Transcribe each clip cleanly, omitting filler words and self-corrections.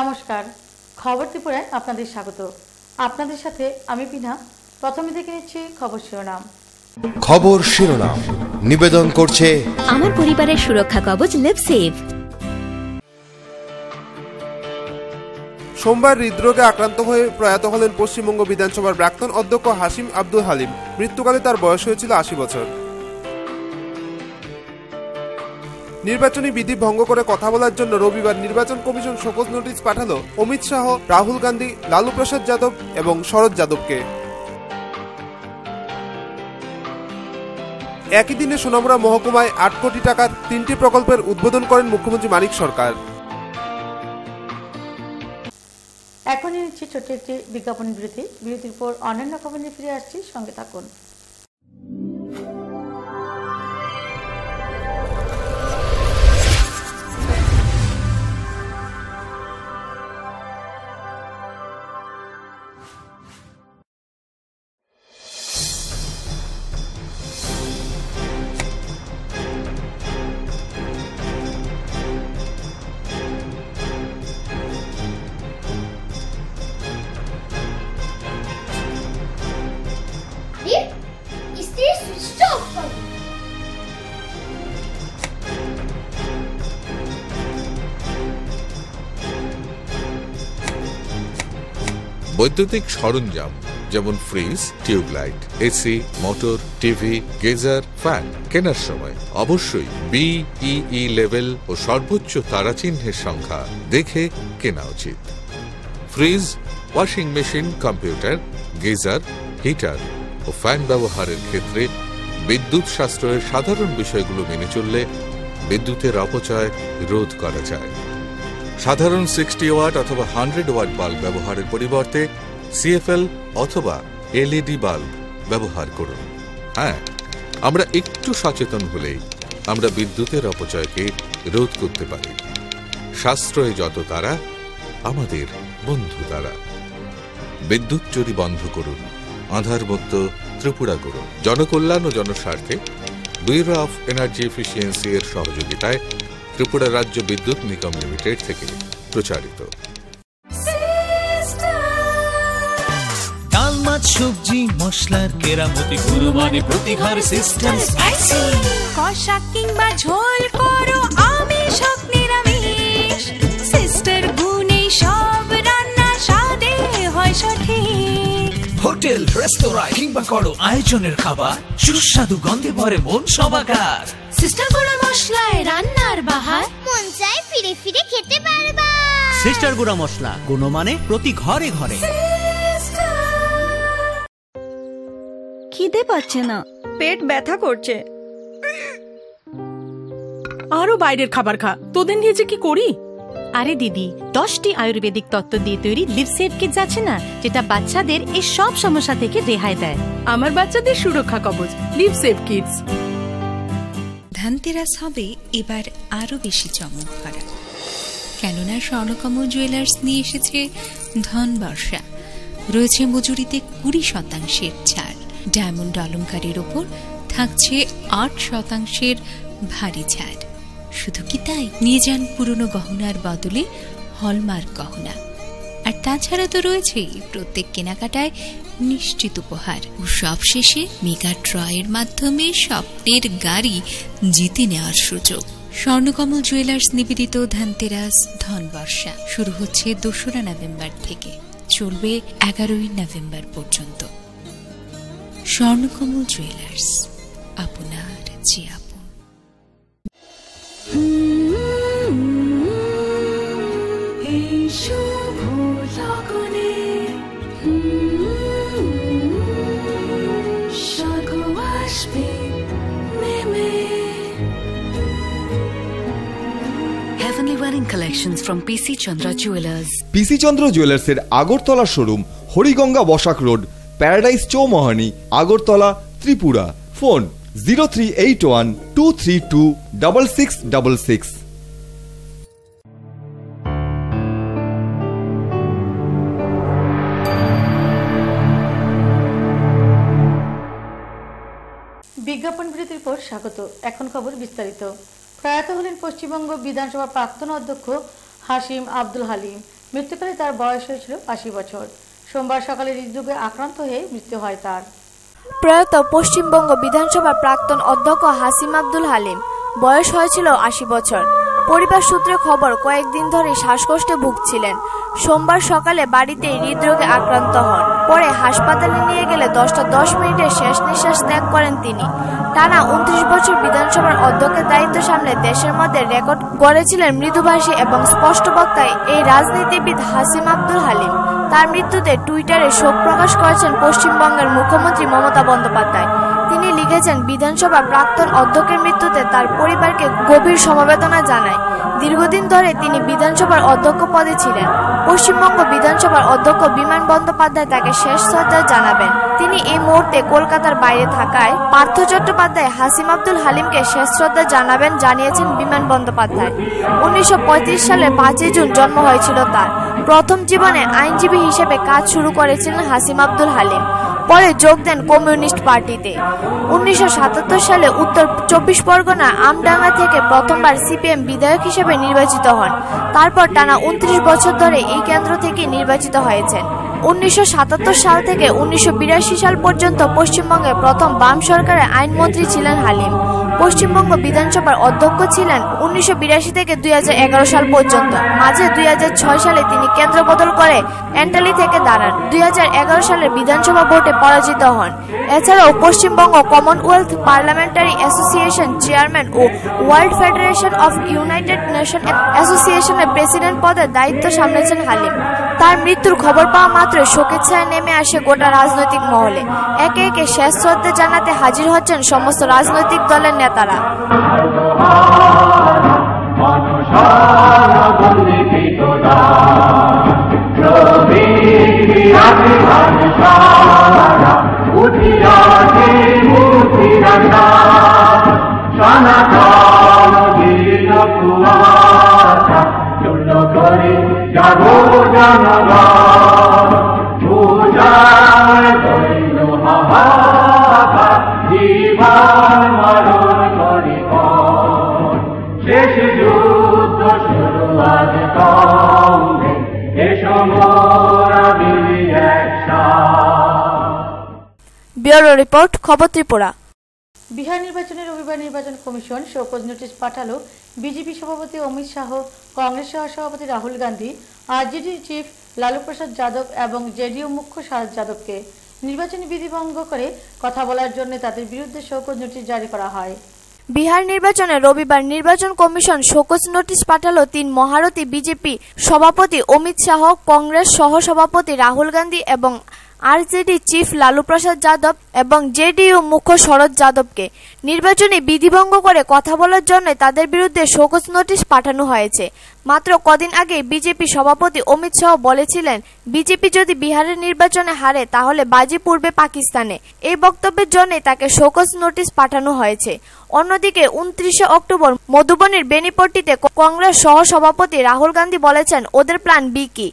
নমস্কার, খবর ত্রিপুরায় আপনাদের স্বাগত। আপনাদের সাথে আমি পিনা। প্রথমে দেখে নিচ্ছি খবর শিরোনাম। খবর শিরোনাম নিবেদন করছে আমার পরিবারের সুরক্ষা কবচ লিভসেভ। সোমবার হৃদরোগে আক্রান্ত হয়ে প্রয়াত হলেন পশ্চিমবঙ্গ বিধানসভার প্রাক্তন অধ্যক্ষ হাশিম আব্দুল হালিম। মৃত্যুকালে তার বয়স হয়েছিল ৮০ বছর। নির্বাচনী বিধি ভঙ্গ করে কথা বলার জন্য রবিবার নির্বাচন কমিশন শোকজ নোটিশ পাঠালো অমিত শাহ, রাহুল গান্ধী, লালু প্রসাদ যাদব এবং শরদ যাদবকে। একই দিনে সোনামুড়া মহকুমায় ৮ কোটি টাকার ৩টি প্রকল্পের উদ্বোধন করেন মুখ্যমন্ত্রী মানিক সরকার। এখন নিচ্ছি ছোট্ট একটি বিজ্ঞাপন বিরতি। বিরতির পর অন্যান্য খবর নিয়ে ফিরে আসছি, সঙ্গে থাকুন। বৈদ্যুতিক সরঞ্জাম যেমন fridge, tubelight, AC, motor, TV, geyser, fan কেনার সময় অবশ্যই BEE লেভেল ও সর্বোচ্চ তারাচিহ্নের সংখ্যা দেখে কেনা উচিত। Fridge, washing machine, computer, geyser, heater ও ফ্যান ব্যবহারের ক্ষেত্রে বিদ্যুৎ সাশ্রয়ের সাধারণ বিষয়গুলো মেনে চললে বিদ্যুতের অপচয় রোধ করা যায়। সাধারণ 60 ওয়াট অথবা 100 ওয়াট বাল্ব ব্যবহারের পরিবর্তে CFL অথবা LED বাল্ব ব্যবহার করুন। হ্যাঁ, আমরা একটু সচেতন হলেই আমরা বিদ্যুতের অপচয়কে রোধ করতে পারি। সাশ্রয়ে যত তারা, আমাদের বন্ধু তারা। বিদ্যুৎ চুরি বন্ধ করুন, আধারমুক্ত ত্রিপুরা করুন। জনকল্যাণ ও জনস্বার্থে ব্যুরো অফ এনার্জি এফিসিয়েন্সি এর সহযোগিতায় ত্রিপুরা রাজ্য বিদ্যুৎ নিগম লিমিটেড থেকে প্রচারিত। ডাল, মাছ, সবজি, মশলার কেরামতি গুণমানে প্রতি ঘর সিস্টেম স্পাইসি। কষা কিংবা ঝোল করো আমিষ হোক নিরামিষ, সিস্টার গুণে সব রান্না স্বাদে হয় সঠিক। হোটেল, রেস্তোরাঁ কিংবা করো আয়োজনের খাবার, সুস্বাদু গন্ধে ভরে মন সবাকার। সিস্টার গুঁড়া মশলায় রান্নার বাহার, মন চায় ফিরে ফিরে খেতে পারবা। সিস্টার গুঁড়া মশলা, গুণমানে প্রতি ঘরে ঘরে। খিদে পাচ্ছে না, পেট ব্যথা করছে। আরো বাইরের খাবার খা, তোদের নিয়ে যে কি করি। আরে দিদি, 10টি আয়ুর্বেদিক তত্ত্ব দিয়ে তৈরি লিভসেভ কিডস আছে না, যেটা বাচ্চাদের এই সব সমস্যা থেকে রেহাই দেয়। আমার বাচ্চাদের সুরক্ষা কবচ লিভসেভ কিডস। ধনতেরাস হবে এবার আরো বেশি চমক ভরা, কেননা স্বর্ণকমল জুয়েলার্স নিয়ে এসেছে ধন বর্ষা। রয়েছে মজুরিতে 20% ছাড়। ডায়মন্ড অলংকারের ওপর থাকছে 8% ভারী ছাড়। শুধু কি তাই, নিয়ে যান পুরনো গহনার বদলে হলমার্ক গহনা। আর তাছাড়া তো রয়েছেই প্রত্যেক কেনাকাটায় নিশ্চিত উপহার। ও সবশেষে মেগা ড্রয়ের মাধ্যমে স্বপ্নের গাড়ি জিতে নেওয়ার সুযোগ। স্বর্ণকমল জুয়েলার্স নিবেদিত ধনতেরাস ধন বর্ষা শুরু হচ্ছে 2রা নভেম্বর থেকে, চলবে 11ই নভেম্বর পর্যন্ত। স্বর্ণকমল জুয়েলার্স, আপনার যে আপন। Collections from PC Chandra Jewelers. PC Chandra Jewelers এর Agartala showroom, Hariganga Basak road, paradise Chowmuhani, Agartala, Tripura. Phone 038123266666। বিজ্ঞাপন বিরতির পর স্বাগত। এখন খবর বিস্তারিত। প্রয়াত হলেন পশ্চিমবঙ্গ বিধানসভার প্রাক্তন অধ্যক্ষ হাশিম আব্দুল হালিম। মৃত্যুকালে তার বয়স হয়েছিল ৮০ বছর। সোমবার সকালে হৃদরোগে আক্রান্ত হয়ে মৃত্যু হয় তার। প্রয়াত পশ্চিমবঙ্গ বিধানসভার প্রাক্তন অধ্যক্ষ হাসিম আব্দুল হালিম, বয়স হয়েছিল ৮০ বছর। পরিবার সূত্রে খবর, কয়েকদিন ধরে শ্বাসকষ্টে ভুগছিলেন। সোমবার সকালে বাড়িতেই হৃদরোগে আক্রান্ত হন। পরে হাসপাতালে নিয়ে গেলে 10:10 শেষ নিঃশ্বাস ত্যাগ করেন তিনি। টানা 29 বছর বিধানসভার অধ্যক্ষের দায়িত্ব সামলে দেশের মধ্যে রেকর্ড গড়েছিলেন মৃদুভাষী এবং স্পষ্ট বক্তায় এই রাজনীতিবিদ হাসিম আব্দুল হালিম। তার মৃত্যুতে টুইটারে শোক প্রকাশ করেছেন পশ্চিমবঙ্গের মুখ্যমন্ত্রী মমতা বন্দ্যোপাধ্যায়। তিনি লিখেছেন, বিধানসভার প্রাক্তন অধ্যক্ষের মৃত্যুতে তার পরিবারকে গভীর সমবেদনা জানায়। দীর্ঘদিন ধরে তিনি বিধানসভার অধ্যক্ষ পদে ছিলেন। পশ্চিমবঙ্গ বিধানসভার অধ্যক্ষ বিমান বন্দ্যোপাধ্যায় তাকে শেষ শ্রদ্ধা জানাবেন। তিনি এই মুহূর্তে কলকাতার বাইরে থাকায় পার্থ চট্টোপাধ্যায় হাসিম আব্দুল হালিমকে শেষ শ্রদ্ধা জানাবেন জানিয়েছেন বিমান বন্দ্যোপাধ্যায়। 1935 সালের 5 জুন জন্ম হয়েছিল তার। প্রথম জীবনে আইনজীবী হিসেবে কাজ শুরু করেছিলেন হাসিম আব্দুল হালিম। পরে যোগ দেন কমিউনিস্ট পার্টিতে। 1977 সালে উত্তর 24 পরগনা আমডাঙ্গা থেকে প্রথমবার সিপিএম বিধায়ক হিসেবে নির্বাচিত হন। তারপর টানা 29 বছর ধরে এই কেন্দ্র থেকে নির্বাচিত হয়েছেন। 1977 সাল থেকে 1982 সাল পর্যন্ত পশ্চিমবঙ্গের প্রথম বাম সরকারের আইনমন্ত্রী ছিলেন হালিম। পশ্চিমবঙ্গ বিধানসভার অধ্যক্ষ ছিলেন 1982 থেকে 2011 সাল পর্যন্ত। মাঝে 2006 সালে তিনি কেন্দ্র বদল করে এন্টালি থেকে দাঁড়ান। 2011 সালের বিধানসভা ভোটে পরাজিত হন। এছাড়াও Paschimbanga Commonwealth Parliamentary Association chairman ও World Federation of United Nation অ্যাসোসিয়েশনের প্রেসিডেন্ট পদের দায়িত্ব সামলেছেন হালিম। তার মৃত্যুর খবর পাওয়া মাত্রই শোকের ছায়া নেমে আসে গোটা রাজনৈতিক মহলে। একে একে শেষ শ্রদ্ধা জানাতে হাজির হচ্ছেন সমস্ত রাজনৈতিক দলের নেতারা। ব্যুরো রিপোর্ট, খবর ত্রিপুরা। বিহার নির্বাচনে রবিবার নির্বাচন কমিশন শোকজ নোটিশ পাঠালো বিজেপি সভাপতি অমিত শাহ, কংগ্রেস সহসভাপতি রাহুল গান্ধী, আরজেডি চিফ লালু প্রসাদ যাদব এবং জেডিইউ মুখ্য শরদ যাদবকে। নির্বাচনী বিধি ভঙ্গ করে কথা বলার জন্য তাদের বিরুদ্ধে শোকজ নোটিশ জারি করা হয়। বিহার নির্বাচনে রবিবার নির্বাচন কমিশন শোকজ নোটিশ পাঠালো 3 মহারথী বিজেপি সভাপতি অমিত শাহ, কংগ্রেস সহসভাপতি রাহুল গান্ধী এবং আরজেডি চিফ লালু প্রসাদ যাদব এবং জেডিইউ মুখ্য শরদ যাদবকে। নির্বাচনী বিধিভঙ্গ করে কথা বলার জন্য তাদের বিরুদ্ধে শোকজ নোটিশ পাঠানো হয়েছে। মাত্র কদিন আগে বিজেপি সভাপতি অমিত শাহ বলেছিলেন, বিজেপি যদি বিহারের নির্বাচনে হারে তাহলে বাজি পড়বে পাকিস্তানে। এই বক্তব্যের জন্য তাকে শোকজ নোটিশ পাঠানো হয়েছে। অন্যদিকে 29 অক্টোবর মধুবনীর বেনিপট্টিতে কংগ্রেস সহসভাপতি রাহুল গান্ধী বলেছেন, ওদের প্ল্যান বি কি?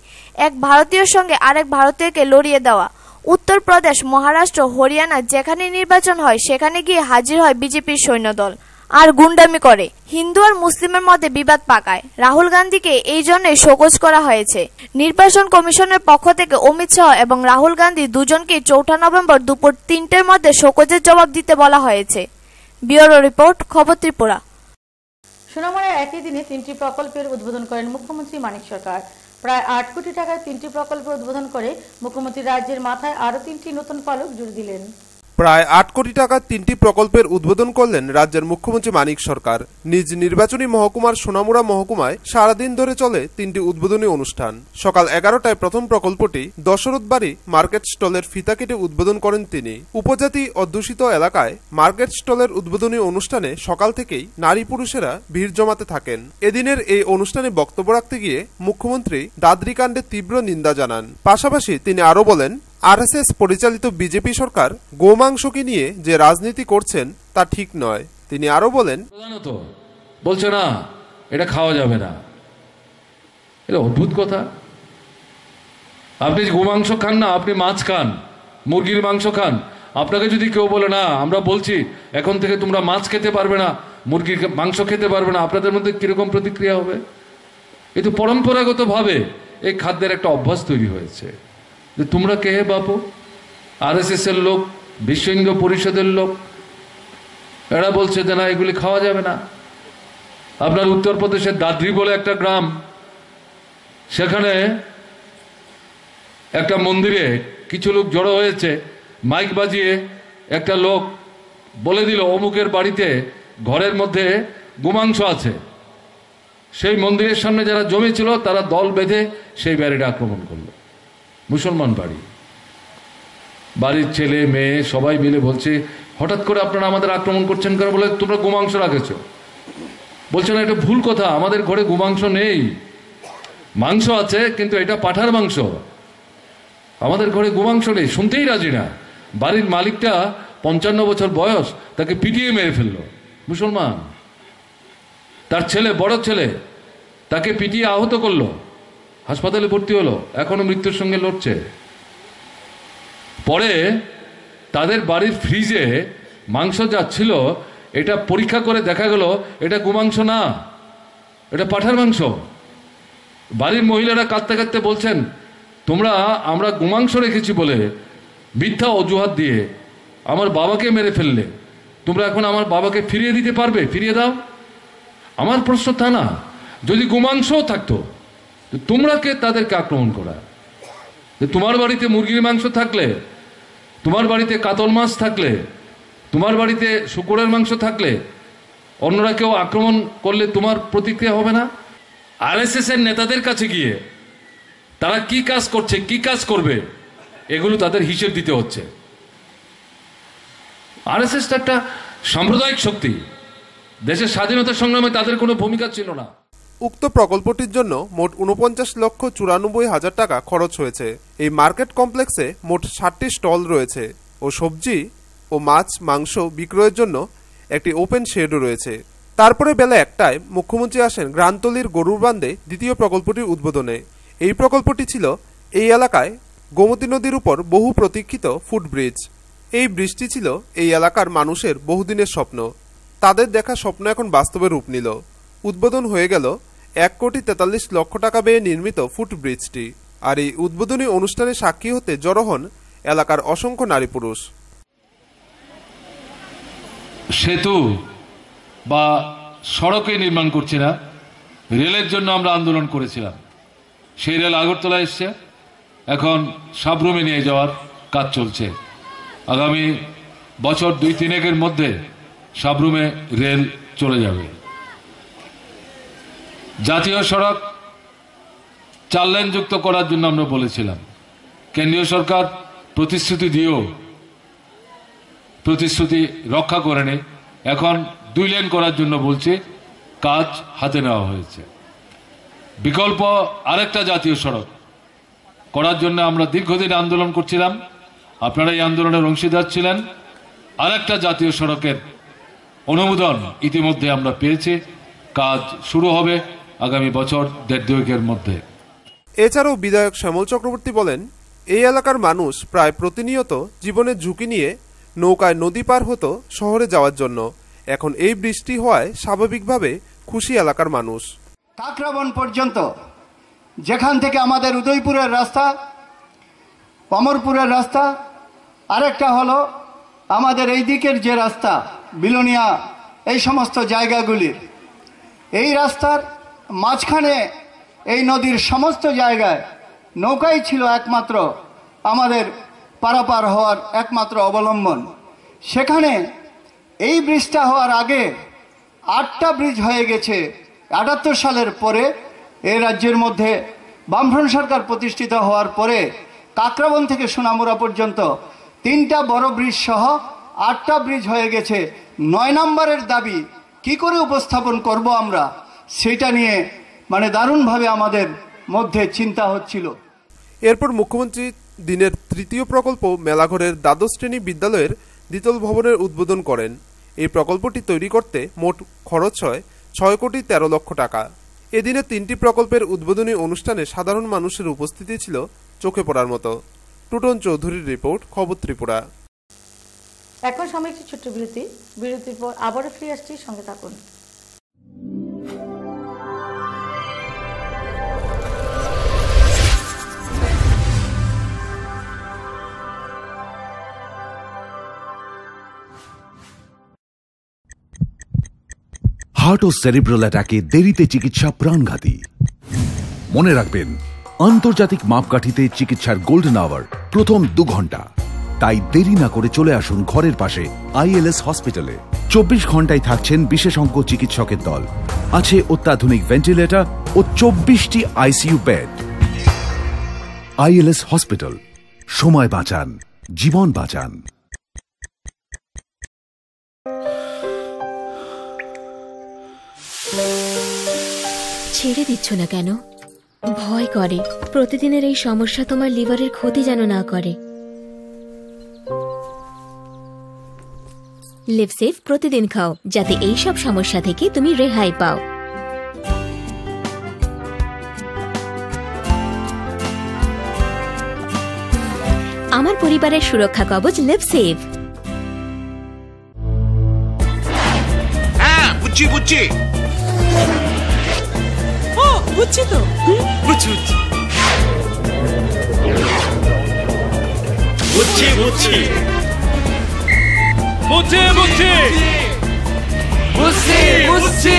এক ভারতীয়র সঙ্গে আরেক ভারতীয়কে লড়িয়ে দেওয়া। উত্তরপ্রদেশ, মহারাষ্ট্র, হরিয়ানা যেখানে নির্বাচন হয় সেখানে গিয়ে হাজির হয় বিজেপির সৈন্যদল আর গুন্ডামি করে, হিন্দু আর মুসলিমের মধ্যে বিবাদ পাকায়। রাহুল গান্ধীকে এই জন্যই শোকজ করা হয়েছে। নির্বাচন কমিশনের পক্ষ থেকে অমিত শাহ এবং রাহুল গান্ধী দুজনকে 4 নভেম্বর দুপুর 3টের মধ্যে শোকজের জবাব দিতে বলা হয়েছে। ব্যুরো রিপোর্ট, খবর ত্রিপুরা। সোনামুড়ায় একই দিনে 3টি প্রকল্পের উদ্বোধন করেন মুখ্যমন্ত্রী মানিক সরকার। প্রায় 8 কোটি টাকার 3টি প্রকল্প উদ্বোধন করে মুখ্যমন্ত্রী রাজ্যের মাথায় আরো 3টি নতুন ফলক জুড়ে দিলেন। প্রায় 8 কোটি টাকার 3টি প্রকল্পের উদ্বোধন করলেন রাজ্যের মুখ্যমন্ত্রী মানিক সরকার। নিজ নির্বাচনী মহকুমার সোনামুড়া মহকুমায় সারাদিন ধরে চলে 3টি উদ্বোধনী অনুষ্ঠান। সকাল 11টায় প্রথম প্রকল্পটি দশরথ বাড়ি মার্কেট স্টলের ফিতা কেটে উদ্বোধন করেন তিনি। উপজাতি অধ্যুষিত এলাকায় মার্কেট স্টলের উদ্বোধনী অনুষ্ঠানে সকাল থেকেই নারী পুরুষেরা ভিড় জমাতে থাকেন। এদিনের এই অনুষ্ঠানে বক্তব্য রাখতে গিয়ে মুখ্যমন্ত্রী দাদরি কাণ্ডে তীব্র নিন্দা জানান। পাশাপাশি তিনি আরো বলেন, আরএসএস পরিচালিত বিজেপি সরকার গোমাংসকে নিয়ে যে রাজনীতি করছেন তা ঠিক নয়। তিনি আরো বলেন, প্রধানত বলছে না এটা খাওয়া যাবে না, এটা অদ্ভুত কথা। আপনি গোমাংস খান না, আপনি মাছ খান, মুরগির মাংস খান। আপনাকে যদি কেউ বলে না আমরা বলছি এখন থেকে তোমরা মাছ খেতে পারবে না, মুরগির মাংস খেতে পারবে না, আপনাদের মধ্যে কিরকম প্রতিক্রিয়া হবে? এ তো পরম্পরাগত ভাবে এই খাদ্যের একটা অভ্যাস তৈরি হয়েছে যে তোমরা কে হে বাপু, RSS এর লোক, বিশ্ব হিন্দু পরিষদের লোক, এরা বলছে যে না এগুলি খাওয়া যাবে না। আপনার উত্তরপ্রদেশের দাদ্রি বলে একটা গ্রাম, সেখানে একটা মন্দিরে কিছু লোক জড়ো হয়েছে, মাইক বাজিয়ে একটা লোক বলে দিল অমুকের বাড়িতে ঘরের মধ্যে গোমাংস আছে। সেই মন্দিরের সামনে যারা জমেছিল তারা দল বেঁধে সেই বাড়িটা আক্রমণ করলো। মুসলমান বাড়ি, বাড়ির ছেলে মেয়ে সবাই মিলে বলছে হঠাৎ করে আপনারা আমাদের আক্রমণ করছেন কেন? বলে তোমরা গোমাংস রাখেছ। বলছে না, এটা ভুল কথা, আমাদের ঘরে গোমাংস নেই, মাংস আছে কিন্তু এটা পাঁঠার মাংস, আমাদের ঘরে গোমাংস নেই। শুনতেই রাজি না। বাড়ির মালিকটা 55 বছর বয়স, তাকে পিটিয়ে মেরে ফেললো মুসলমান। তার ছেলে, বড় ছেলে, তাকে পিটিয়ে আহত করলো, হাসপাতালে ভর্তি হলো, এখনো মৃত্যুর সঙ্গে লড়ছে। পরে তাদের বাড়ির ফ্রিজে মাংস যাচ্ছিল, এটা পরীক্ষা করে দেখা গেল এটা গোমাংস না, এটা পাঁঠার মাংস। বাড়ির মহিলারা কাঁদতে কাঁদতে বলছেন আমরা গোমাংস রেখেছি বলে মিথ্যা অজুহাত দিয়ে আমার বাবাকে মেরে ফেললে, তোমরা এখন আমার বাবাকে ফিরিয়ে দিতে পারবে? ফিরিয়ে দাও। আমার প্রশ্ন তা না, যদি গোমাংসও থাকতো তোমরা কে তাদেরকে আক্রমণ করা? তোমার বাড়িতে মুরগির মাংস থাকলে, তোমার বাড়িতে কাতল মাছ থাকলে, তোমার বাড়িতে শূকরের মাংস থাকলে অন্যরা কেউ আক্রমণ করলে তোমার প্রতিক্রিয়া হবে না? RSS এর নেতাদের কাছে গিয়ে তারা কি কাজ করছে, কি কাজ করবে, এগুলো তাদের হিসেব দিতে হচ্ছে। RSS একটা সাম্প্রদায়িক শক্তি, দেশের স্বাধীনতা সংগ্রামে তাদের কোনো ভূমিকা ছিল না। উক্ত প্রকল্পটির জন্য মোট 49,94,000 টাকা খরচ হয়েছে। এই মার্কেট কমপ্লেক্সে মোট 60টি স্টল রয়েছে ও সবজি ও মাছ মাংস বিক্রয়ের জন্য একটি ওপেন শেডও রয়েছে। তারপরে বেলা 1টায় মুখ্যমন্ত্রী আসেন গ্রান্তলির গরুর বান্ধে দ্বিতীয় প্রকল্পটির উদ্বোধনে। এই প্রকল্পটি ছিল এই এলাকায় গোমতী নদীর উপর বহু প্রতীক্ষিত ফুটব্রিজ। এই ব্রিজটি ছিল এই এলাকার মানুষের বহুদিনের স্বপ্ন। তাদের দেখা স্বপ্ন এখন বাস্তবে রূপ নিল। উদ্বোধন হয়ে গেল 1,43,00,000 টাকা ব্যয়ে নির্মিত ফুটব্রিজটি। আর এই উদ্বোধনী অনুষ্ঠানে সাক্ষী হতে জড়ো হন এলাকার অসংখ্য নারী পুরুষ। সেতু বা সড়কে নির্মাণ করছি না, রেলের জন্য আমরা আন্দোলন করেছিলাম। সেই রেল আগরতলা এসছে, এখন সাবরুমে নিয়ে যাওয়ার কাজ চলছে। আগামী বছর 2-3 মধ্যে সাবরুমে রেল চলে যাবে। জাতীয় সড়ক 4 লেন যুক্ত করার জন্য আমরা বলেছিলাম। কেন্দ্রীয় সরকার প্রতিশ্রুতি দিয়েও প্রতিশ্রুতি রক্ষা করেনি। এখন 2 লেন করার জন্য বলছে, কাজ হাতে নেওয়া হয়েছে। বিকল্প আরেকটা জাতীয় সড়ক করার জন্য আমরা দীর্ঘদিন আন্দোলন করছিলাম, আপনারা এই আন্দোলনের অংশীদার ছিলেন। আরেকটা জাতীয় সড়কের অনুমোদন ইতিমধ্যে আমরা পেয়েছি, কাজ শুরু হবে আগামী বছর 1.5-2 মধ্যে। এছাড়াও বিধায়ক শ্যামল চক্রবর্তী বলেন, এই এলাকার মানুষ প্রায় প্রতিনিয়ত জীবনের ঝুঁকি নিয়ে নৌকায় নদী পার হতো শহরে যাওয়ার জন্য। এখন এই বৃষ্টি হওয়ায় স্বাভাবিকভাবে খুশি এলাকার মানুষ। কাকরাবন পর্যন্ত, যেখান থেকে আমাদের উদয়পুরের রাস্তা, অমরপুরের রাস্তা, আরেকটা হলো আমাদের এই দিকের যে রাস্তা বিলোনিয়া, এই সমস্ত জায়গাগুলির, এই রাস্তার মাঝখানে এই নদীর সমস্ত জায়গায় নৌকাই ছিল একমাত্র আমাদের পারাপার হওয়ার একমাত্র অবলম্বন। সেখানে এই ব্রিজটা হওয়ার আগে 8টা ব্রিজ হয়ে গেছে। 78 সালের পরে এই রাজ্যের মধ্যে বামফ্রন্ট সরকার প্রতিষ্ঠিত হওয়ার পরে কাকরাবন থেকে সোনামুড়া পর্যন্ত 3টা বড় ব্রিজ সহ 8টা ব্রিজ হয়ে গেছে। 9 নম্বরের দাবি কি করে উপস্থাপন করব আমরা, সেটা নিয়ে দারুণভাবে আমাদের মধ্যে চিন্তা হচ্ছিল। এরপর মুখ্যমন্ত্রী দিনের তৃতীয় প্রকল্প মেলাঘরের দ্বাদশ শ্রেণী বিদ্যালয়ের দ্বিতল ভবনের উদ্বোধন করেন। এই প্রকল্পটি তৈরি করতে মোট খরচ হয় 6,13,00,000 টাকা। এদিনে 3টি প্রকল্পের উদ্বোধনী অনুষ্ঠানে সাধারণ মানুষের উপস্থিতি ছিল চোখে পড়ার মতো। টুটন চৌধুরীর রিপোর্ট, খবর ত্রিপুরা। এখন সময় একটি ছোট্ট বিরতির পর আবারও ফিরে আসছি, সঙ্গে থাকুন। হার্ট ও সেরিব্রাল অ্যাটাকে দেরিতে চিকিৎসা প্রাণঘাতী। মনে রাখবেন, আন্তর্জাতিক মাপকাঠিতে চিকিৎসার গোল্ডেন আওয়ার প্রথম 2 ঘন্টা। তাই দেরি না করে চলে আসুন ঘরের পাশে ILS হসপিটালে। 24 ঘন্টায় থাকছেন বিশেষজ্ঞ চিকিৎসকের দল, আছে অত্যাধুনিক ভেন্টিলেটর ও 24টি ICU বেড। ILS হসপিটাল, সময় বাঁচান, জীবন বাঁচান। ছেড়ে দিচ্ছ না কেন? ভয় করে প্রতিদিনের এই সমস্যা তোমার লিভারের ক্ষতি যেন না করে। লিভসেভ প্রতিদিন খাও, যাতে এই সব সমস্যা থেকে তুমি রেহাই পাও। আমার পরিবারের সুরক্ষা কবচ লিভসেভ। হ্যাঁ, বুঝছি বুঝছি বুঝছি তো, বুঝছি বুঝছি বুঝছি বুঝছি বুঝছি বুঝছি বুঝছি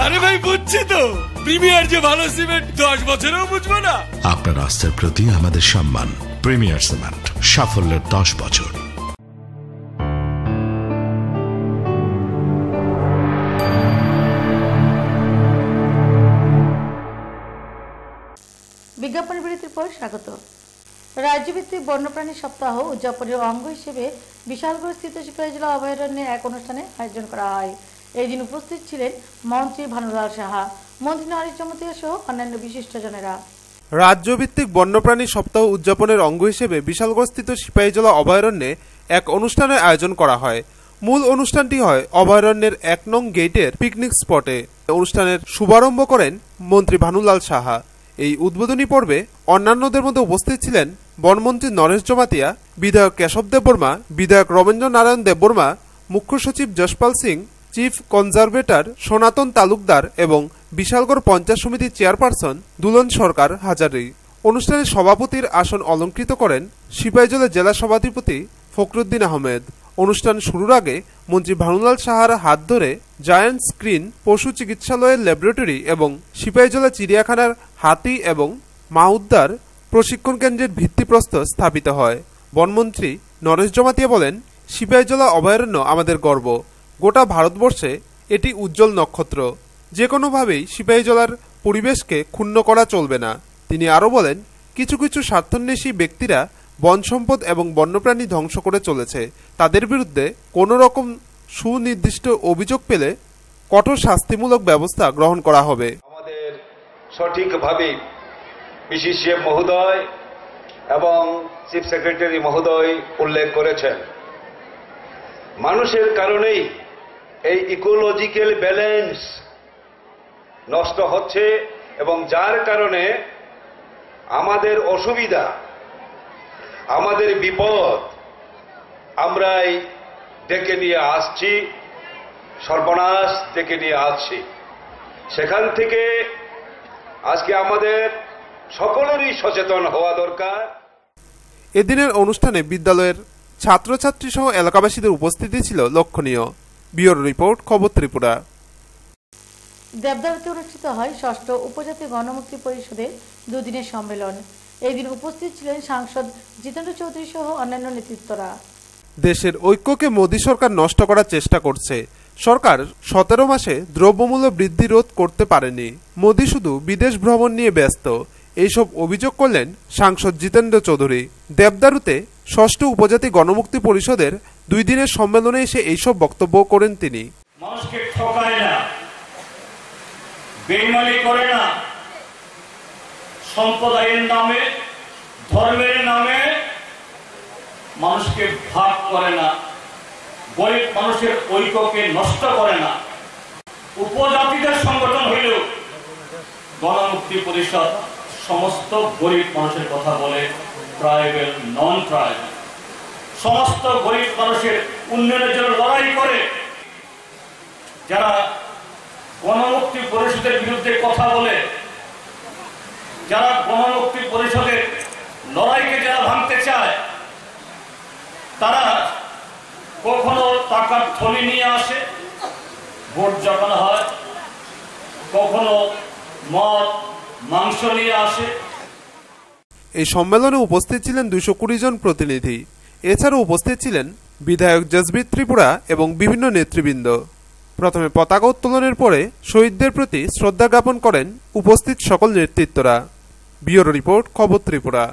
আরে ভাই বুঝছি তো, প্রিমিয়ার যে ভালো সিমেন্ট 10 বছরেও বুঝবো না। আপনার আস্থার প্রতি আমাদের সম্মান। প্রিমিয়ার সিমেন্ট, সাফল্যের 10 বছর। বিজ্ঞাপন বিরতির পর স্বাগত। রাজ্যভিত্তিক বন্যপ্রাণী সপ্তাহ উদযাপনের অঙ্গ হিসেবে বিশালগড় স্থিত সিপাহী জেলা অভয়ারণ্যে এক অনুষ্ঠানে আয়োজন করা হয়। এই দিন উপস্থিত ছিলেন মন্ত্রী ভানুলাল সাহা, মন্ত্রী নরেশ জমাতিয়া সহ অন্যান্য বিশিষ্টজনেরা। রাজ্যভিত্তিক বন্যপ্রাণী সপ্তাহ উদযাপনের অঙ্গ হিসেবে বিশালগড় স্থিত সিপাহী জেলা অভয়ারণ্যে এক অনুষ্ঠানের আয়োজন করা হয়। মূল অনুষ্ঠানটি হয় অভয়ারণ্যের 1 নং গেটের পিকনিক স্পটে। অনুষ্ঠানের শুভারম্ভ করেন মন্ত্রী ভানুলাল সাহা। এই উদ্বোধনী পর্বে অন্যান্যদের মধ্যে উপস্থিত ছিলেন বনমন্ত্রী নরেশ জমাতিয়া, বিধায়ক কেশব দেববর্মা, বিধায়ক রবীন্দ্র নারায়ণ দেববর্মা, মুখ্য সচিব যশপাল সিং, চিফ কনজারভেটর সনাতন তালুকদার এবং বিশালগড় পঞ্চায়েত সমিতির চেয়ারপারসন দুলন সরকার হাজারি। অনুষ্ঠানে সভাপতির আসন অলঙ্কৃত করেন সিপাহীজলা জেলা সভাধিপতি ফখরুদ্দিন আহমেদ। অনুষ্ঠান শুরুর আগে মন্ত্রী ভানুলাল সাহার হাত ধরে জায়ান্ট স্ক্রিন পশু চিকিৎসালয়ের ল্যাবরেটরি এবং সিপাহীজলা চিড়িয়াখানার হাতি এবং মাউদ্দার প্রশিক্ষণ কেন্দ্রের ভিত্তিপ্রস্তর স্থাপিত হয়। বনমন্ত্রী নরেশ জমাতিয়া বলেন, সিপাহীজলা অভয়ারণ্য আমাদের গর্ব। গোটা ভারতবর্ষে এটি উজ্জ্বল নক্ষত্র। যে কোনোভাবেই সিপাহীজলার পরিবেশকে ক্ষুণ্ণ করা চলবে না। তিনি আরও বলেন, কিছু কিছু স্বার্থান্বেষী ব্যক্তিরা বন সম্পদ এবং বন্যপ্রাণী ধ্বংস করে চলেছে। তাদের বিরুদ্ধে কোনো রকম সুনির্দিষ্ট অভিযোগ পেলে কঠোর শাস্তিমূলক ব্যবস্থা গ্রহণ করা হবে। আমাদের সঠিকভাবে পিসিসিএম মহোদয় এবং চিফ সেক্রেটারি মহোদয় উল্লেখ করেছেন, মানুষের কারণেই এই ইকোলজিক্যাল ব্যালেন্স নষ্ট হচ্ছে এবং যার কারণে আমাদের অসুবিধা, আমাদের বিপদ আমরাই ডেকে নিয়ে আসছি, সর্বনাশ ডেকে নিয়ে আসছি। সেখান থেকে আজকে আমাদের সকলেরই সচেতন হওয়া দরকার। এদিনের অনুষ্ঠানে বিদ্যালয়ের ছাত্রছাত্রী সহ এলাকাবাসীদের উপস্থিতি ছিল লক্ষণীয়। ব্যুরো রিপোর্ট, খবর ত্রিপুরা। দেবদারুতে অনুষ্ঠিত হয় ৬ষ্ঠ উপজাতি গণমুক্তি পরিষদের 2 দিনের সম্মেলন। এই দিন উপস্থিত ছিলেন সাংসদ জিতেন্দ্র চৌধুরী সহ অন্যান্য নেতৃত্বরা। দেশের ঐক্যকে মোদী সরকার নষ্ট করার চেষ্টা করছে। সরকার 17 মাসে দ্রব্যমূল্য বৃদ্ধি রোধ করতে পারেনি। মোদী শুধু বিদেশ ভ্রমণ নিয়ে ব্যস্ত, এইসব অভিযোগ করলেন সাংসদ জিতেন্দ্র চৌধুরী। দেবদারুতে ৬ষ্ঠ উপজাতি গণমুক্তি পরিষদের 2 দিনের সম্মেলনে এসে এইসব বক্তব্য করেন তিনি। মানুষকে ঠকায় না, বেইমানি করে না, সম্প্রদায়ের নামে, ধর্মের নামে মানুষকে ভাগ করে না, গরিব মানুষের ঐক্যকে নষ্ট করে না। উপজাতিদের সংগঠন হইল গণমুক্তি পরিষদ, সমস্ত গরিব মানুষের কথা বলে, ট্রাইবেল, নন ট্রাইবেল, সমস্ত গরিব মানুষের উন্নয়নের জন্য লড়াই করে। যারা গণমুক্তি পরিষদের বিরুদ্ধে কথা বলে, যারা গণমুক্তি পরিষদের লড়াইকে যারা ভাঙতে চায়, তারা কখনো টাকার থলি নিয়ে আসে ভোট যখন হয়, কখনো মদ মাংস নিয়ে আসে। এই সম্মেলনে উপস্থিত ছিলেন 220 জন প্রতিনিধি। এছাড়াও উপস্থিত ছিলেন বিধায়ক জসবীর ত্রিপুরা এবং বিভিন্ন নেতৃবৃন্দ। প্রথমে পতাকা উত্তোলনের পরে শহীদদের প্রতি শ্রদ্ধা জ্ঞাপন করেন উপস্থিত সকল নেতৃত্বরা। ব্যুরো রিপোর্ট, খবর ত্রিপুরা।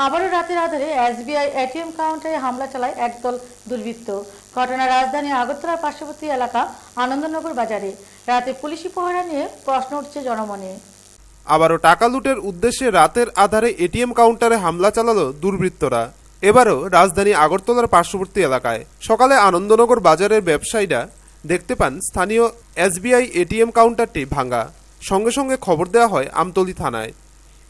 আবারও রাতের আধারে এসবিআই এটিএম কাউন্টারে হামলা চালায় একদল দুর্বৃত্ত। ঘটনা রাজধানী আগরতলার পার্শ্ববর্তী এলাকা আনন্দনগর বাজারে। রাতে পুলিশি পাহারা নিয়ে প্রশ্ন উঠছে জনমনে। আবারও টাকা লুটের উদ্দেশ্যে রাতের আধারে এটিএম কাউন্টারে হামলা চালালো দুর্বৃত্তরা। এবারও রাজধানী আগরতলার পার্শ্ববর্তী এলাকায়। সকালে আনন্দনগর বাজারের ব্যবসায়ীরা দেখতে পান স্থানীয় এসবিআই এটিএম কাউন্টারটি ভাঙা। সঙ্গে সঙ্গে খবর দেওয়া হয় আমতলী থানায়।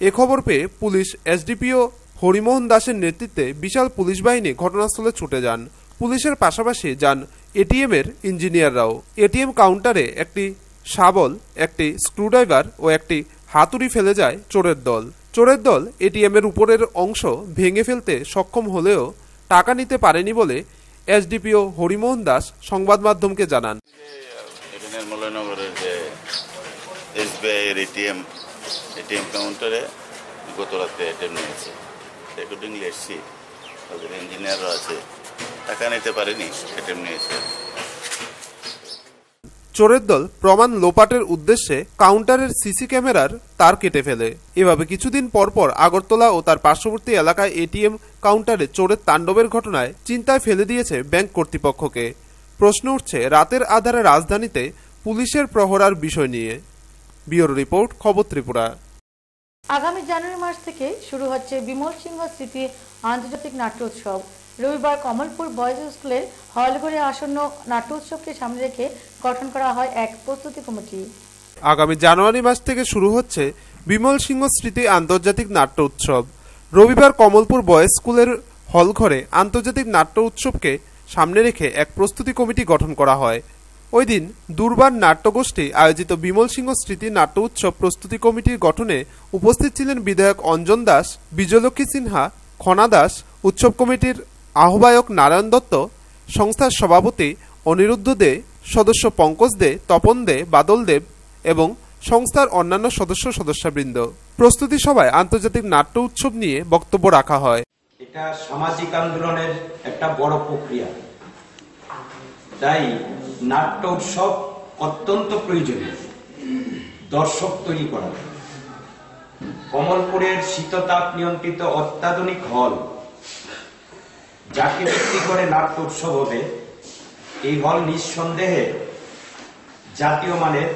এ খবর পেয়ে পুলিশ এসডিপিও হরিমোহন দাসের নেতৃত্বে বিশাল পুলিশ বাহিনী ঘটনাস্থলে ছুটে যান। পুলিশের পাশাপাশি যান এটিএম এর ইঞ্জিনিয়াররাও। এটিএম কাউন্টারে একটি শাবল, একটি স্ক্রুড্রাইভার ও একটি হাতুড়ি ফেলে যায় চোরের দল। চোরের দল এটিএম এর উপরের অংশ ভেঙে ফেলতে সক্ষম হলেও টাকা নিতে পারেনি বলে এসডিপিও হরিমোহন দাস সংবাদ মাধ্যমকে জানান। এটিএম কাউন্টারে গত রাতে এটিএম নিয়েছে, অ্যাকর্ডিংলি এসছি, তাদের ইঞ্জিনিয়াররা আছে, টাকা নিতে পারেনি, এটিএম নিয়েছে। চোরের দল প্রমাণ লোপাটের উদ্দেশ্যে কাউন্টারের সিসি ক্যামেরার তার কেটে ফেলে। এভাবে কিছুদিন পরপর আগরতলা ও তার পার্শ্ববর্তী এলাকায় এটিএম কাউন্টারে চোরের তাণ্ডবের ঘটনায় চিন্তায় ফেলে দিয়েছে ব্যাংক কর্তৃপক্ষকে। প্রশ্ন উঠছে রাতের আধারে রাজধানীতে পুলিশের প্রহরার বিষয় নিয়ে। ব্যুরো রিপোর্ট, খবর ত্রিপুরা। আগামী জানুয়ারি মাস থেকে শুরু হচ্ছে বিমল সিংহ স্মৃতি আন্তর্জাতিক নাট্য উৎসব। রবিবার কমলপুর বয়েজ স্কুলের হলঘরে আসন্ন নাট্য উৎসবকে সামনে রেখে গঠন করা হয় এক প্রস্তুতি কমিটি। আগামী জানুয়ারি মাস থেকে শুরু হচ্ছে বিমল সিংহ স্মৃতি আন্তর্জাতিক নাট্য উৎসব। রবিবার কমলপুর বয়েজ স্কুলের হলঘরে আন্তর্জাতিক নাট্য উৎসবকে সামনে রেখে এক প্রস্তুতি কমিটি গঠন করা হয়। ওই দিন দুর্বার নাট্যগোষ্ঠী আয়োজিত বিমল সিংহ স্মৃতি নাট্য উৎসব প্রস্তুতি কমিটির গঠনে উপস্থিত ছিলেন বিধায়ক অঞ্জন দাস, বিজয়লক্ষ্মী সিনহা, খনা দাস, উৎসব কমিটির আহ্বায়ক নারায়ণ দত্ত, সংস্থার সভাপতি অনিরুদ্ধ দে, সদস্য পঙ্কজ দে, তপন দে, বাদল দেব এবং সংস্থার অন্যান্য সদস্যবৃন্দ। প্রস্তুতি সভায় আন্তর্জাতিক নাট্য উৎসব নিয়ে বক্তব্য রাখা হয়। এটা সামাজিক আন্দোলনের একটা বড় প্রক্রিয়া, তাই নাট্য উৎসব অত্যন্ত প্রয়োজনীয় দর্শক তৈরি করা। কমলপুরের শীততাপ নিয়ন্ত্রিত অত্যাধুনিক হল, যাকে ভিত্তি করে নাট্য উৎসব হবে, এই হল নিঃসন্দেহে জাতীয় মানের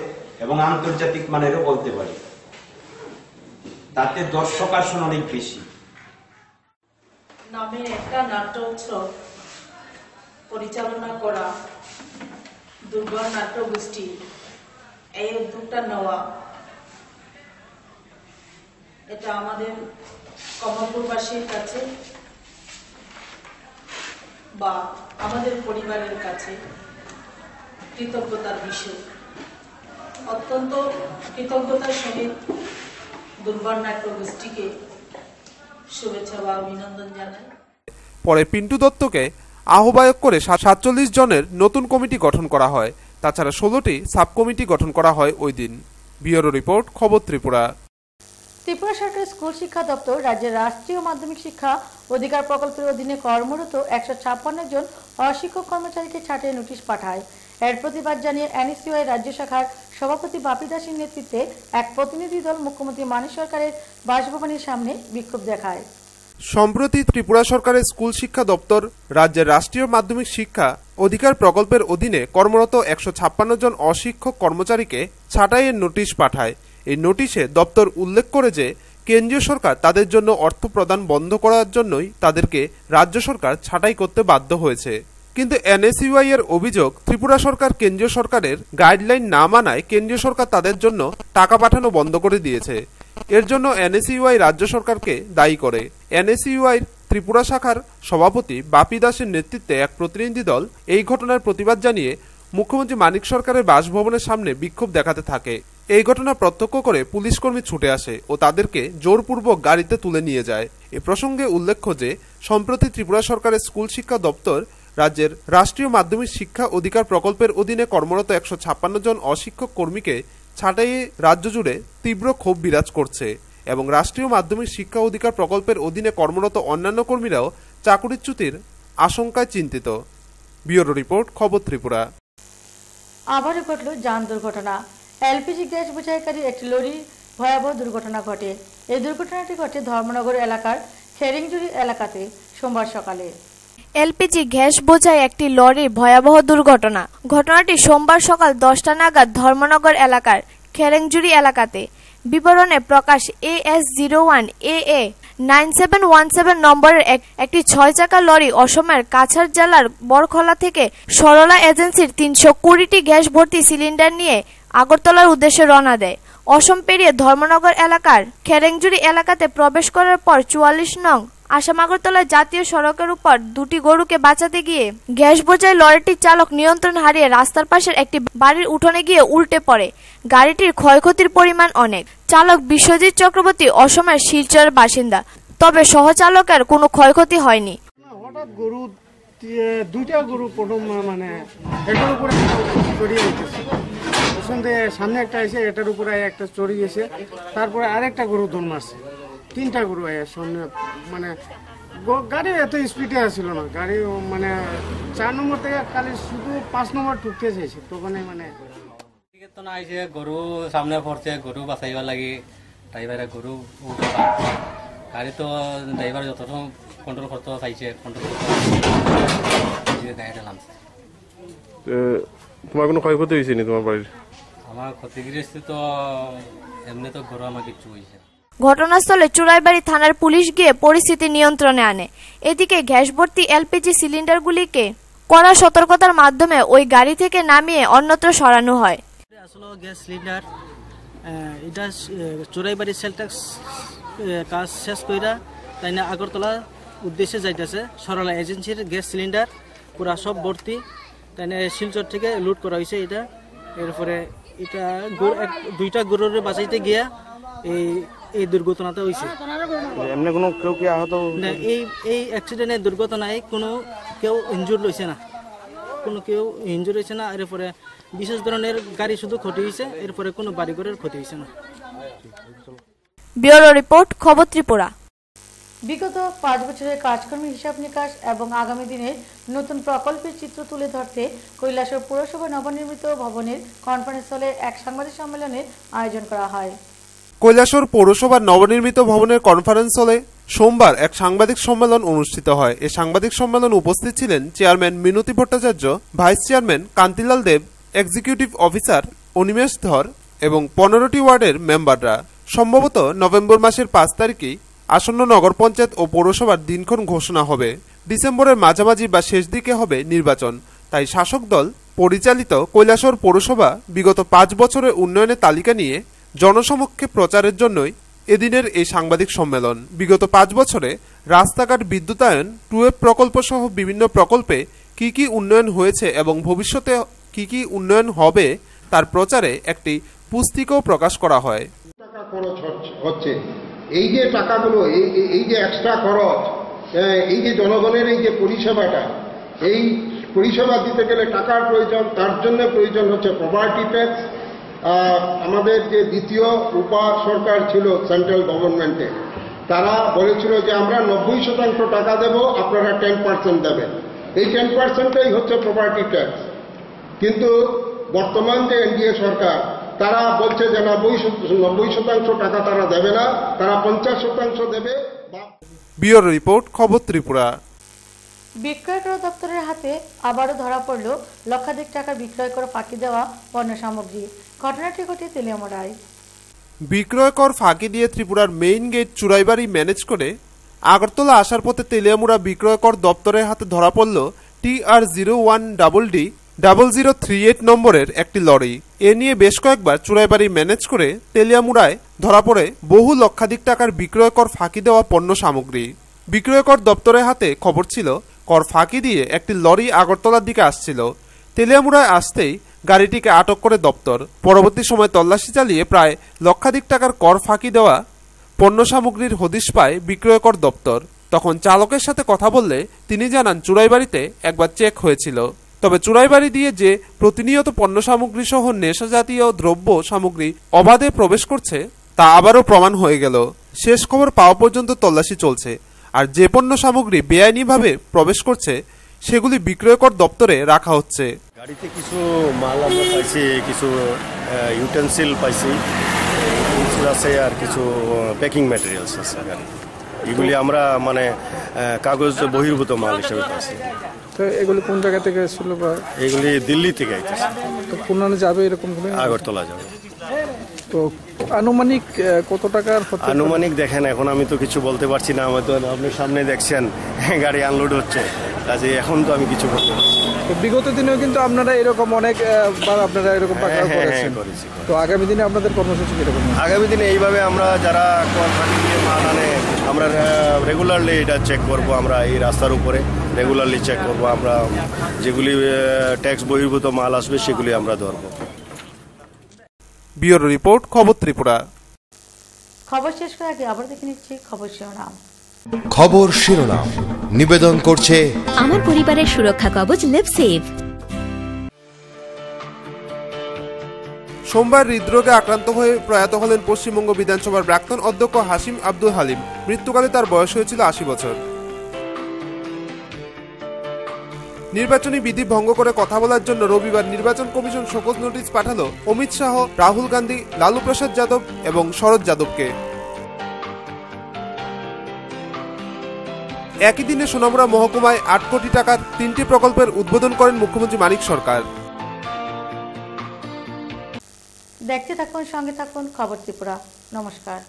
এবং আন্তর্জাতিক মানেরও বলতে পারি। তাতে দর্শক আসন অনেক বেশি। নামে একটা নাট্য উৎসব পরিচালনা করা দুর্বার নাট্য গোষ্ঠী এই উদ্যোগটা নেওয়া, এটা আমাদের কমলপুরবাসীর কাছে বা আমাদের পরিবারের কাছে কৃতজ্ঞতার বিষয়। অত্যন্ত কৃতজ্ঞতার সহিত দুর্বার নাট্য গোষ্ঠীকে শুভেচ্ছা বা অভিনন্দন জানাই। পরে পিন্টু দত্তকে আহ্বায়ক করে 47 জনের নতুন কমিটি গঠন করা হয়। তাছাড়া 16টি সাব কমিটি গঠন করা হয় ওই দিন। ব্যুরো রিপোর্ট, খবর ত্রিপুরা। ত্রিপুরা সরকারের স্কুল শিক্ষা দপ্তর রাজ্যের রাষ্ট্রীয় মাধ্যমিক শিক্ষা অধিকার প্রকল্পের অধীনে কর্মরত 156 জন অশিক্ষক কর্মচারীকে ছাঁটাই নোটিশ পাঠায়। এর প্রতিবাদ জানিয়ে এনএসইউআই রাজ্য শাখার সভাপতি বাপি দাসের নেতৃত্বে এক প্রতিনিধি দল মুখ্যমন্ত্রী মানিক সরকারের বাসভবনের সামনে বিক্ষোভ দেখায়। সম্প্রতি ত্রিপুরা সরকারের স্কুল শিক্ষা দপ্তর রাজ্যের রাষ্ট্রীয় মাধ্যমিক শিক্ষা অধিকার প্রকল্পের অধীনে কর্মরত 156 জন অশিক্ষক কর্মচারীকে ছাঁটাইয়ের নোটিশ পাঠায়। এই নোটিশে দপ্তর উল্লেখ করে যে কেন্দ্রীয় সরকার তাদের জন্য অর্থ প্রদান বন্ধ করার জন্যই তাদেরকে রাজ্য সরকার ছাঁটাই করতে বাধ্য হয়েছে। কিন্তু এনএসইউআই এর অভিযোগ, ত্রিপুরা সরকার কেন্দ্রীয় সরকারের গাইডলাইন না মানায় কেন্দ্রীয় সরকার তাদের জন্য টাকা পাঠানো বন্ধ করে দিয়েছে। এর জন্য এনএসইউআই রাজ্য সরকারকে দায়ী করে। এনএসইউআই ত্রিপুরা শাখার সভাপতি বাপি দাসের নেতৃত্বে এক প্রতিনিধি দল এই ঘটনার প্রতিবাদ জানিয়ে মুখ্যমন্ত্রী মানিক সরকারের বাসভবনের সামনে বিক্ষোভ দেখাতে থাকে। এই ঘটনা প্রত্যক্ষ করে পুলিশ কর্মী ছুটে আসে ও তাদেরকে জোরপূর্বক গাড়িতে তুলে নিয়ে যায়। এ প্রসঙ্গে উল্লেখ্য যে সম্প্রতি ত্রিপুরা সরকারের স্কুল শিক্ষা দপ্তর রাজ্যের রাষ্ট্রীয় মাধ্যমিক শিক্ষা অধিকার প্রকল্পের অধীনে কর্মরত 156 জন অশিক্ষক কর্মীকে ছাঁটাইয়ে রাজ্য জুড়ে তীব্র ক্ষোভ বিরাজ করছে এবং রাষ্ট্রীয় মাধ্যমিক শিক্ষা অধিকার প্রকল্পের অধীনে কর্মরত অন্যান্য কর্মীরাও চাকরিচ্যুতির আশঙ্কায় চিন্তিত। ব্যুরো রিপোর্ট, খবর ত্রিপুরা। আবারও ঘটল যান দুর্ঘটনা। এলপিজি গ্যাস বোঝাইকারী একটি লরির ভয়াবহ দুর্ঘটনা ঘটে। এই দুর্ঘটনাটি ঘটে ধর্মনগর এলাকার খেরিংজুড়ি এলাকাতে সোমবার সকালে। এলপিজি গ্যাস বোঝাই একটি লরির ভয়াবহ দুর্ঘটনা। ঘটনাটি সোমবার সকাল 10টা নাগাদ ধর্মনগর এলাকার খেরেংজুড়ি এলাকাতে। বিবরণে প্রকাশ AS01 AA 9717 নম্বরের একটি 6 চাকা লরি অসমের কাছাড় জেলার বরখলা থেকে সরলা এজেন্সির 320টি গ্যাস ভর্তি সিলিন্ডার নিয়ে আগরতলার উদ্দেশ্যে রওনা দেয়। অসম পেরিয়ে ধর্মনগর এলাকার খেরেংজুড়ি এলাকাতে প্রবেশ করার পর 44 নং আসাম আগরতলা জাতীয় সড়কের উপর দুটি গরুকে বাঁচাতে গিয়ে গ্যাস বোঝাই লরিটির চালক নিয়ন্ত্রণ হারিয়ে রাস্তার পাশের একটি বাড়ির উঠোনে গিয়ে উল্টে পড়ে। গাড়িটির ক্ষয়ক্ষতির পরিমাণ অনেক। চালক বিশ্বজিৎ চক্রবর্তী অসমের শিলচরের বাসিন্দা, তবে সহচালকের কোনো ক্ষয়ক্ষতি হয়নি। হঠাৎ গরু দুইটা গরু প্রথম মানে এটার উপরে চড়িয়ে উঠেছে, সামনে একটা এসে এটার উপরে একটা চড়িয়েছে, তারপরে আরেকটা গরু দৌড় মারছে। 3টা গরু সামনে মানে গাড়ি এত স্পিডে আসছিল না, গাড়ি মানে 4 নম্বর থেকে খালি শুধু 5 নম্বর ঢুকতে চাইছে, তখন মানে তো না আইছে গরু সামনে পড়ছে, গরু বাঁচাইবার লাগে ড্রাইভারে গরু গাড়ি তো ড্রাইভার যত কন্ট্রোল করতে চাইছে, কন্ট্রোল করতে গাড়িটা নামছে। তোমার কোনো ক্ষয়ক্ষতি হয়েছে নি তোমার বাড়ির? আমার ক্ষতিগ্রস্ত তো এমনি তো গরু আমার কিছু হয়েছে। ঘটনাস্থলে চুরাইবাড়ি থানার পুলিশ গিয়ে পরিস্থিতি নিয়ন্ত্রণে আনে। এদিকে গ্যাস ভর্তি এলপিজি সিলিন্ডারগুলিকে কড়া সতর্কতার মাধ্যমে ওই গাড়ি থেকে নামিয়ে অন্যত্র সরানো হয়। আসলে গ্যাস সিলিন্ডার এটা চুরাইবাড়ি সেলট্যাক্স কাজ শেষ কইরা তাই না আগরতলা উদ্দেশ্যে যাইতেছে। সরলা এজেন্সির গ্যাস সিলিন্ডার পুরা সব ভর্তি, তাই না শিলচর থেকে লুট করা হয়েছে এটা। এরপরে এটা 2টা গরুর বাঁচাইতে গিয়া এই দুর্ঘটনাটা হয়েছে। এমনি কোনো কেউ কি আহত? না, এই অ্যাক্সিডেন্টের দুর্ঘটনায় কোনো কেউ ইনজুর হয়েছে না, কোনো কেউ ইনজুর হয়েছে না। এরপরে বিশেষ ধরনের গাড়ি শুধু ক্ষতি হয়েছে, এরপরে কোনো বাড়িঘরের ক্ষতি হয়েছে না। ব্যুরো রিপোর্ট, খবর ত্রিপুরা। বিগত 5 বছরের কাজকর্মের হিসাব নিকাশ এবং আগামী দিনের নতুন প্রকল্পের চিত্র তুলে ধরতে কৈলাসহর পৌরসভা নবনির্মিত ভবনের কনফারেন্স হলে এক সাংবাদিক সম্মেলনের আয়োজন করা হয়। কৈলাসহর পৌরসভার নবনির্মিত ভবনের কনফারেন্স হলে সোমবার এক সাংবাদিক সম্মেলন অনুষ্ঠিত হয়। এই সাংবাদিক সম্মেলন উপস্থিত ছিলেন চেয়ারম্যান মিনতি ভট্টাচার্য, ভাইস চেয়ারম্যান কান্তিলাল দেব, এক্সিকিউটিভ অফিসার অনিমেষ ধর এবং 15টি ওয়ার্ডের মেম্বাররা। সম্ভবত নভেম্বর মাসের 5 তারিখে আসন্ন নগর পঞ্চায়েত ও পৌরসভার দিনক্ষণ ঘোষণা হবে। ডিসেম্বরের মাঝামাঝি বা শেষ দিকে হবে নির্বাচন। তাই শাসক দল পরিচালিত কৈলাসহর পৌরসভা বিগত 5 বছরের উন্নয়নের তালিকা নিয়ে জনসমক্ষে প্রচারের জন্যই এদিনের এই সাংবাদিক সম্মেলন। বিগত 5 বছরে রাস্তাঘাট, বিদ্যুতায়ন, টুয়েব প্রকল্প সহ বিভিন্ন প্রকল্পে কি কি উন্নয়ন হয়েছে এবং ভবিষ্যতে কি কি উন্নয়ন হবে তার প্রচারে একটি পুস্তিকাও প্রকাশ করা হয়। টাকা খরচ হচ্ছে, এই যে টাকাগুলো, এই যে এক্সট্রা খরচ, এই যে জনগণের এই যে পরিষেবাটা, এই পরিষেবা দিতে গেলে টাকার প্রয়োজন। তার জন্য প্রয়োজন হচ্ছে প্রপার্টি ট্যাক্স। আমাদের যে দ্বিতীয় উপা সরকার ছিল সেন্ট্রাল গভর্নমেন্টে, তারা বলেছিল যে আমরা 90% টাকা দেব, আপনারা 10% দেবেন। এই 10%টাই হচ্ছে প্রপার্টি ট্যাক্স। কিন্তু বর্তমান যে এনডিএ সরকার, তারা বলছে যে 90% টাকা তারা দেবে না, তারা 50% দেবে। ব্যুরো রিপোর্ট, খবর ত্রিপুরা। বিক্রয় কর দপ্তরের হাতে আবারও ধরা পড়ল লক্ষাধিক টাকা বিক্রয় কর ফাঁকি দেওয়া পণ্য সামগ্রী। ঘটনাটি ঘটে তেলিয়ামুড়ায়। বিক্রয় কর ফাঁকি দিয়ে ত্রিপুরার মেইন গেট চুরাইবাড়ি ম্যানেজ করে আগরতলা আসার পথে তেলিয়ামুড়া বিক্রয় কর দপ্তরের হাতে ধরা পড়ল TR01DD 0038 নম্বরের একটি লরি। এ নিয়ে বেশ কয়েকবার চুরাইবাড়ি ম্যানেজ করে তেলিয়ামুড়ায় ধরা পড়ে বহু লক্ষাধিক টাকার বিক্রয় কর ফাঁকি দেওয়া পণ্য সামগ্রী। বিক্রয় কর দপ্তরের হাতে খবর ছিল কর ফাঁকি দিয়ে একটি লরি আগরতলার দিকে আসছিল। তেলিয়ামুড়ায় আসতেই গাড়িটিকে আটক করে দপ্তর। পরবর্তী সময় তল্লাশি চালিয়ে প্রায় লক্ষাধিক টাকার কর ফাঁকি দেওয়া পণ্য সামগ্রীর হদিশ পায় বিক্রয় কর দপ্তর। তখন চালকের সাথে কথা বললে তিনি জানান চুরাইবাড়িতে একবার চেক হয়েছিল, তবে চুরাইবাড়ি দিয়ে যে প্রতিনিয়ত পণ্য সামগ্রী সহ নেশা জাতীয় দ্রব্য সামগ্রী অবাধে প্রবেশ করছে তা আবারও প্রমাণ হয়ে গেল। শেষ খবর পাওয়া পর্যন্ত তল্লাশি চলছে, আর যে পণ্য সামগ্রী বেআইনিভাবে প্রবেশ করছে সেগুলি বিক্রয়কর দপ্তরে রাখা হচ্ছে। গাড়িতে কিছু মাল আমরা পাইছি, কিছু ইউটেন্সিল পাইছি আছে, আর কিছু প্যাকিং ম্যাটেরিয়ালস আছে গাড়ি। এগুলি আমরা মানে কাগজ বহির্ভূত মাল হিসেবে পাইছি। তো এগুলি কোন জায়গা থেকে এসেছিল? এগুলি দিল্লি থেকে আইতেছে। তো কোন যাবে এরকম? আগরতলা যাবে। তো আনুমানিক কত টাকার? আনুমানিক দেখেন এখন আমি তো কিছু বলতে পারছি না, আমার তো আপনি সামনে দেখছেন গাড়ি আনলোড হচ্ছে, কাজে এখন তো আমি কিছু বলতে পারছি। তো বিগত দিনেও কিন্তু আপনারা এরকম অনেকবার আপনারা এরকম পাকড়াও করেছেন। তো আগামী দিনে আপনাদের কর্মসূচি কিরকম? আগামী দিনে এইভাবে আমরা যারা মাল আনে আমরা রেগুলারলি এটা চেক করব। আমরা এই রাস্তার উপরে রেগুলারলি চেক করব। আমরা যেগুলি ট্যাক্স বহির্ভূত মাল আসবে সেগুলি আমরা ধরব। ব্যুরো রিপোর্ট, খবর ত্রিপুরা। খবর শেষ করার আগে আবার দেখে নিচ্ছি খবর শিরোনাম। খবর শিরোনাম নিবেদন করছে আমার পরিবারের সুরক্ষা কবচ লিভসেভ। সোমবার হৃদরোগে আক্রান্ত হয়ে প্রয়াত হলেন পশ্চিমবঙ্গ বিধানসভার প্রাক্তন অধ্যক্ষ হাসিম আব্দুল হালিম। মৃত্যুকালে তার বয়স হয়েছিল ৮০ বছর। নির্বাচনী বিধি ভঙ্গ করে কথা বলার জন্য রবিবার নির্বাচন কমিশন শোকজ নোটিশ পাঠালো অমিত শাহ, রাহুল গান্ধী, লালু প্রসাদ যাদব এবং শরদ যাদবকে। একই দিনে সোনামুড়া মহকুমায় ৮ কোটি টাকার ৩টি প্রকল্পের উদ্বোধন করেন মুখ্যমন্ত্রী মানিক সরকার। দেখতে থাকুন, সঙ্গে থাকুন খবর ত্রিপুরা। নমস্কার।